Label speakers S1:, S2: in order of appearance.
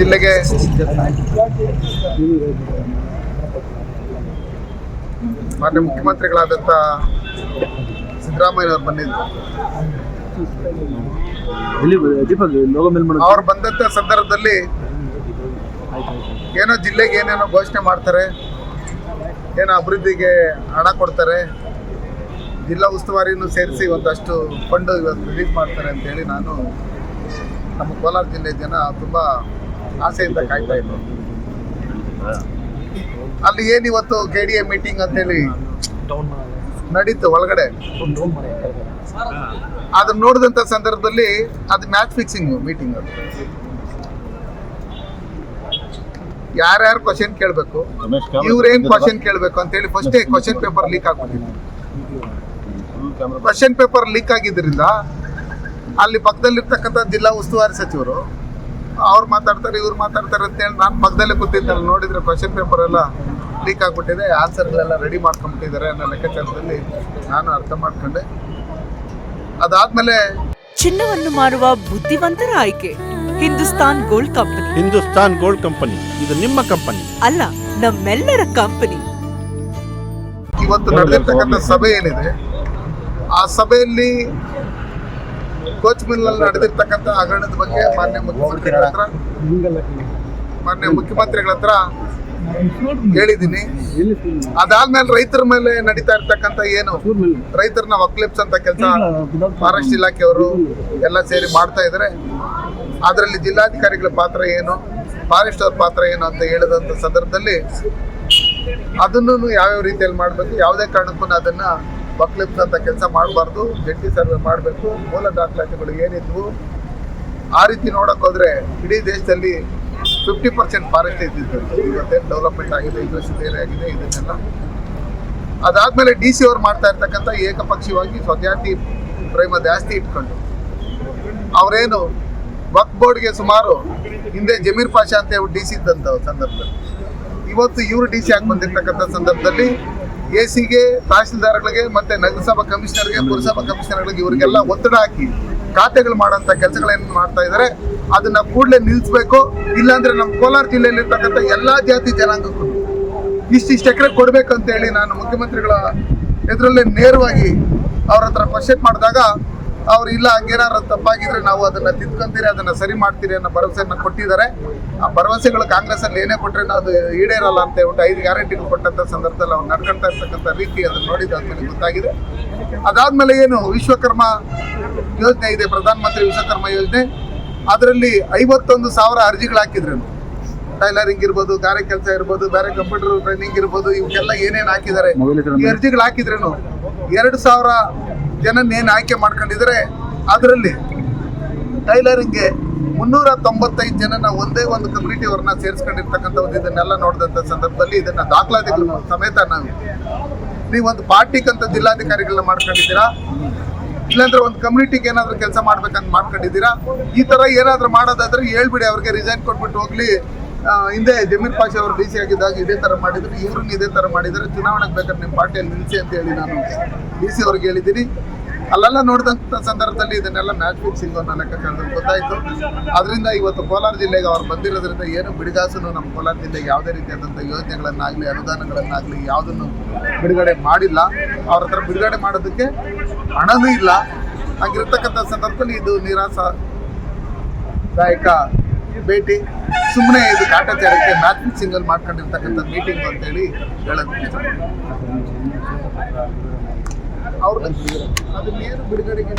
S1: ಜಿಲ್ಲೆಗೆ ಮಾನ್ಯ ಮುಖ್ಯಮಂತ್ರಿಗಳಾದಂಥ ಸಿದ್ದರಾಮಯ್ಯನವರು ಬಂದಿದ್ರು. ಅವ್ರು ಬಂದಂಥ ಸಂದರ್ಭದಲ್ಲಿ ಏನೋ ಜಿಲ್ಲೆಗೆ ಏನೇನೋ ಘೋಷಣೆ ಮಾಡ್ತಾರೆ, ಏನೋ ಅಭಿವೃದ್ಧಿಗೆ ಹಣ ಕೊಡ್ತಾರೆ, ಜಿಲ್ಲಾ ಉಸ್ತುವಾರಿನೂ ಸೇರಿಸಿ ಒಂದಷ್ಟು ಫಂಡ್ ಇವತ್ತು ರಿಲೀಸ್ ಮಾಡ್ತಾರೆ ಅಂತೇಳಿ ನಾನು ನಮ್ಮ ಕೋಲಾರ ಜಿಲ್ಲೆ ಜನ ತುಂಬ ಆಸೆಯಿಂದ ಕಾಯ್ತಾ ಇದ್ರು. ಅಲ್ಲಿ ಏನಿವತ್ತು KDA ಮೀಟಿಂಗ್ ಅಂತೇಳಿ ನಡೀತು ಒಳಗಡೆ, ಅದನ್ನ ನೋಡಿದಂಥ ಸಂದರ್ಭದಲ್ಲಿ ಅದು ಮ್ಯಾಚ್ ಫಿಕ್ಸಿಂಗ್ ಮೀಟಿಂಗ್. ಅದು ಯಾರ್ಯಾರು ಕ್ವಶನ್ ಕೇಳಬೇಕು, ಇವ್ರೇನ್ ಕ್ವಶನ್ ಕೇಳಬೇಕು ಅಂತೇಳಿ ಫಸ್ಟೇ ಕ್ವಶನ್ ಪೇಪರ್ ಲೀಕ್ ಆಗ್ಬಿಟ್ಟಿತ್ತು. ಕ್ವಶನ್ ಪೇಪರ್ ಲೀಕ್ ಆಗಿದ್ದರಿಂದ ಅಲ್ಲಿ ಪಕ್ಕದಲ್ಲಿರ್ತಕ್ಕಂಥ ಜಿಲ್ಲಾ ಉಸ್ತುವಾರಿ ಸಚಿವರು ಅವ್ರು ಮಾತಾಡ್ತಾರೆ, ಇವ್ರು ಮಾತಾಡ್ತಾರೆ ಅಂತೇಳಿ ನಾನು ಪಕ್ಕದಲ್ಲೇ ಕೂತಿದ್ದಲ್ಲ, ನೋಡಿದ್ರೆ ಕ್ವಶನ್ ಪೇಪರ್ ಎಲ್ಲ ಲೀಕ್ ಆಗಿಬಿಟ್ಟಿದೆ, ಆನ್ಸರ್ಗಳೆಲ್ಲ ರೆಡಿ ಮಾಡ್ಕೊಂಡ್ಬಿಟ್ಟಿದ್ದಾರೆ ಅನ್ನೋ ಲೆಕ್ಕಾಚಾರದಲ್ಲಿ ನಾನು ಅರ್ಥ ಮಾಡ್ಕೊಂಡೆ. ಅದಾದ್ಮೇಲೆ
S2: ಚಿನ್ನವನ್ನು ಮಾರುವ ಬುದ್ಧಿವಂತರ ಆಯ್ಕೆ Hindustan gold company.
S3: Hindustan gold company ಇದು ನಿಮ್ಮ ಕಂಪನಿ
S2: ಅಲ್ಲ, ನಮ್ಮೆಲ್ಲರ ಕಂಪನಿ.
S1: ಇವತ್ತು ನಡೆದಿರ್ತಕ್ಕಂಥ ಸಭೆ ಏನಿದೆ, ಆ ಸಭೆಯಲ್ಲಿ ಕೋಚ್ ಮಿಲ್ನಲ್ಲಿ ನಡೆದಿರ್ತಕ್ಕಂಥ ಹಗರಣದ ಬಗ್ಗೆ ಮಾನ್ಯ ಮುಖ್ಯಮಂತ್ರಿಗಳ ಹತ್ರ ಹೇಳಿದ್ದೀನಿ. ಅದಾದ್ಮೇಲೆ ರೈತರ ಮೇಲೆ ನಡೀತಾ ಇರ್ತಕ್ಕಂಥ ಏನು ರೈತರನ್ನ ವಕ್ಲಿಪ್ಸ್ ಅಂತ ಕೆಲಸ ಫಾರೆಸ್ಟ್ ಇಲಾಖೆಯವರು ಎಲ್ಲ ಸೇರಿ ಮಾಡ್ತಾ ಇದ್ದಾರೆ. ಅದರಲ್ಲಿ ಜಿಲ್ಲಾಧಿಕಾರಿಗಳ ಪಾತ್ರ ಏನು, ಫಾರೆಸ್ಟ್ ಅವ್ರ ಪಾತ್ರ ಏನು ಅಂತ ಹೇಳಿದಂಥ ಸಂದರ್ಭದಲ್ಲಿ ಅದನ್ನು ಯಾವ್ಯಾವ ರೀತಿಯಲ್ಲಿ ಮಾಡಬೇಕು, ಯಾವುದೇ ಕಾರಣಕ್ಕೂ ಅದನ್ನ ವಕ್ಲಿಪ್ಸ್ ಅಂತ ಕೆಲಸ ಮಾಡಬಾರ್ದು, ಜಂಟಿ ಸರ್ವೆ ಮಾಡಬೇಕು, ಮೂಲ ದಾಖಲಾತಿಗಳು ಏನಿದ್ವು ಆ ರೀತಿ ನೋಡಕ್ ಹೋದ್ರೆ ಇಡೀ ದೇಶದಲ್ಲಿ 50% ಫಾರೆಸ್ಟ್ ಇದ್ದಿದ್ದು. ಇವತ್ತೇನು ಡೆವಲಪ್ಮೆಂಟ್ ಆಗಿದೆ, ಇಂಡಸ್ಟ್ರಿಯಲ್ ಏರಿಯಾ ಆಗಿದೆ, ಇದನ್ನೆಲ್ಲ ಅದಾದ್ಮೇಲೆ DC ಅವ್ರು ಮಾಡ್ತಾ ಇರ್ತಕ್ಕಂಥ ಏಕಪಕ್ಷೀಯವಾಗಿ ಸ್ವಜಾತಿ ಪ್ರೇಮ ಜಾಸ್ತಿ ಇಟ್ಕೊಂಡು ಅವರೇನು ವಕ್ಫ್ ಬೋರ್ಡ್ಗೆ ಸುಮಾರು ಹಿಂದೆ ಜಮೀರ್ ಪಾಷಾ ಅಂತ ಹೇಳಿ DC ಇದ್ದಂಥ ಸಂದರ್ಭದಲ್ಲಿ ಇವತ್ತು ಇವರು DC ಆಗಿ ಬಂದಿರ್ತಕ್ಕಂಥ ಸಂದರ್ಭದಲ್ಲಿ AC-ಗೆ, ತಹಸೀಲ್ದಾರ್ಗಳಿಗೆ ಮತ್ತೆ ನಗರಸಭಾ ಕಮಿಷನರ್ಗೆ, ಪುರಸಭಾ ಕಮಿಷನರ್ಗಳಿಗೆ ಇವರಿಗೆಲ್ಲ ಒತ್ತಡ ಹಾಕಿ ಖಾತೆಗಳು ಮಾಡೋಂಥ ಕೆಲಸಗಳೇನು ಮಾಡ್ತಾ ಇದ್ದಾರೆ, ಅದನ್ನ ಕೂಡಲೇ ನಿಲ್ಲಿಸಬೇಕು. ಇಲ್ಲಾಂದ್ರೆ ನಮ್ಮ ಕೋಲಾರ ಜಿಲ್ಲೆಯಲ್ಲಿ ಇರ್ತಕ್ಕಂಥ ಎಲ್ಲಾ ಜಾತಿ ಜನಾಂಗಕ್ಕೂ ಇಷ್ಟಿಷ್ಟು ಎಕರೆ ಕೊಡ್ಬೇಕು ಅಂತ ಹೇಳಿ ನಾನು ಮುಖ್ಯಮಂತ್ರಿಗಳ ಎದುರಲ್ಲೇ ನೇರವಾಗಿ ಅವ್ರ ಹತ್ರ ಕ್ವಶನ್ ಮಾಡಿದಾಗ ಅವ್ರು ಇಲ್ಲ, ಹಂಗೇನಾರು ತಪ್ಪಾಗಿದ್ರೆ ನಾವು ಅದನ್ನ ತಿದ್ಕೊಂತೀರಿ, ಅದನ್ನ ಸರಿ ಮಾಡ್ತೀರಿ ಅನ್ನೋ ಭರವಸೆಯನ್ನ ಕೊಟ್ಟಿದ್ದಾರೆ. ಆ ಭರವಸೆಗಳು ಕಾಂಗ್ರೆಸ್ ಅಲ್ಲಿ ಏನೇ ಕೊಟ್ಟರೆ ಅದು ಈಡೇರಲ್ಲ ಅಂತ ಹೇಳ್ಬಿಟ್ಟು 5 ಗ್ಯಾರಂಟಿಗಳು ಕೊಟ್ಟಂತ ಸಂದರ್ಭದಲ್ಲಿ ಅವ್ರು ನಡ್ಕೊಳ್ತಾ ಇರ್ತಕ್ಕಂಥ ರೀತಿ ಅದನ್ನ ನೋಡಿದಾದ್ಮೇಲೆ ಗೊತ್ತಾಗಿದೆ. ಅದಾದ್ಮೇಲೆ ಏನು ವಿಶ್ವಕರ್ಮ ಯೋಜನೆ ಇದೆ, ಪ್ರಧಾನ ಮಂತ್ರಿ ವಿಶ್ವಕರ್ಮ ಯೋಜನೆ, ಅದರಲ್ಲಿ 51,000 ಅರ್ಜಿಗಳು ಹಾಕಿದ್ರು. ಟೈಲರಿಂಗ್ ಇರ್ಬೋದು, ಗಾರೆ ಕೆಲಸ ಇರ್ಬೋದು, ಬೇರೆ ಕಂಪ್ಯೂಟರ್ ಟ್ರೈನಿಂಗ್ ಇರ್ಬೋದು, ಇವಕ್ಕೆಲ್ಲ ಏನೇನು ಹಾಕಿದ್ದಾರೆ, ಈ ಅರ್ಜಿಗಳು ಹಾಕಿದ್ರೇನು 2,000 ಜನನ್ನೇನು ಆಯ್ಕೆ ಮಾಡ್ಕೊಂಡಿದ್ರೆ ಅದರಲ್ಲಿ ಟೈಲರಿಂಗ್ಗೆ 395 ಜನನ ಒಂದೇ ಒಂದು ಕಮ್ಯುನಿಟಿ ಅವ್ರನ್ನ ಸೇರಿಸ್ಕೊಂಡಿರ್ತಕ್ಕಂಥದ್ದು. ಇದನ್ನೆಲ್ಲ ನೋಡಿದಂಥ ಸಂದರ್ಭದಲ್ಲಿ ಇದನ್ನ ದಾಖಲಾತಿಗಳು ಸಮೇತ ನೀವು ಒಂದು ಪಾರ್ಟಿಗಂತ ಜಿಲ್ಲಾಧಿಕಾರಿಗಳನ್ನ ಮಾಡ್ಕೊಂಡಿದ್ದೀರಾ, ಇಲ್ಲಾಂದ್ರೆ ಒಂದು ಕಮ್ಯುನಿಟಿಗೆ ಏನಾದ್ರು ಕೆಲಸ ಮಾಡ್ಬೇಕಂತ ಮಾಡ್ಕೊಂಡಿದ್ದೀರಾ. ಈ ತರ ಏನಾದ್ರು ಮಾಡೋದಾದ್ರೆ ಹೇಳ್ಬಿಡಿ, ಅವ್ರಿಗೆ ರಿಸೈನ್ ಕೊಟ್ಬಿಟ್ಟು ಹೋಗ್ಲಿ. ಹಿಂದೆ ಜಮೀರ್ ಪಾಷಾ ಅವರು DC ಆಗಿದ್ದಾಗ ಇದೇ ತರ ಮಾಡಿದ್ರು, ಇವ್ರನ್ನ ಇದೇ ತರ ಮಾಡಿದ್ರೆ, ಚುನಾವಣೆಗೆ ಬೇಕಾದ್ರೆ ನಿಮ್ಮ ಪಾರ್ಟಿಯಲ್ಲಿ ನಿಲ್ಲಿಸಿ ಅಂತ ಹೇಳಿ ನಾನು DC ಅವ್ರಿಗೆ ಹೇಳಿದ್ದೀನಿ. ಅಲ್ಲೆಲ್ಲ ನೋಡಿದಂಥ ಸಂದರ್ಭದಲ್ಲಿ ಇದನ್ನೆಲ್ಲ ಮ್ಯಾಚ್ ಫಿಕ್ಸಿಂಗ್ ಅನ್ನೋ ಲೆಕ್ಕಾಚಾರದಲ್ಲಿ ಗೊತ್ತಾಯಿತು. ಅದರಿಂದ ಇವತ್ತು ಕೋಲಾರ ಜಿಲ್ಲೆಗೆ ಅವ್ರು ಬಂದಿರೋದ್ರಿಂದ ಏನು ಬಿಡುಗಾಸನು ನಮ್ಮ ಕೋಲಾರ ಜಿಲ್ಲೆಗೆ ಯಾವುದೇ ರೀತಿಯಾದಂಥ ಯೋಜನೆಗಳನ್ನಾಗಲಿ ಅನುದಾನಗಳನ್ನಾಗಲಿ ಯಾವುದನ್ನು ಬಿಡುಗಡೆ ಮಾಡಿಲ್ಲ. ಅವ್ರ ಹತ್ರ ಬಿಡುಗಡೆ ಮಾಡೋದಕ್ಕೆ ಹಣನೂ ಇಲ್ಲ. ಹಾಗಿರ್ತಕ್ಕಂಥ ಸಂದರ್ಭದಲ್ಲಿ ಇದು ನಿರಾಶಾದಾಯಕ ಭೇಟಿ, ಸುಮ್ಮನೆ ಇದು ಕಾಟಾಚಾರಕ್ಕೆ ಮ್ಯಾಚ್ ಫಿಕ್ಸಿಂಗಲ್ಲಿ ಮಾಡ್ಕೊಂಡಿರ್ತಕ್ಕಂಥ ಮೀಟಿಂಗ್ ಅಂತೇಳಿ ಹೇಳೋದು. ಅವ್ರು ಅದನ್ನೇನು ಬಿಡುಗಡೆಗೆ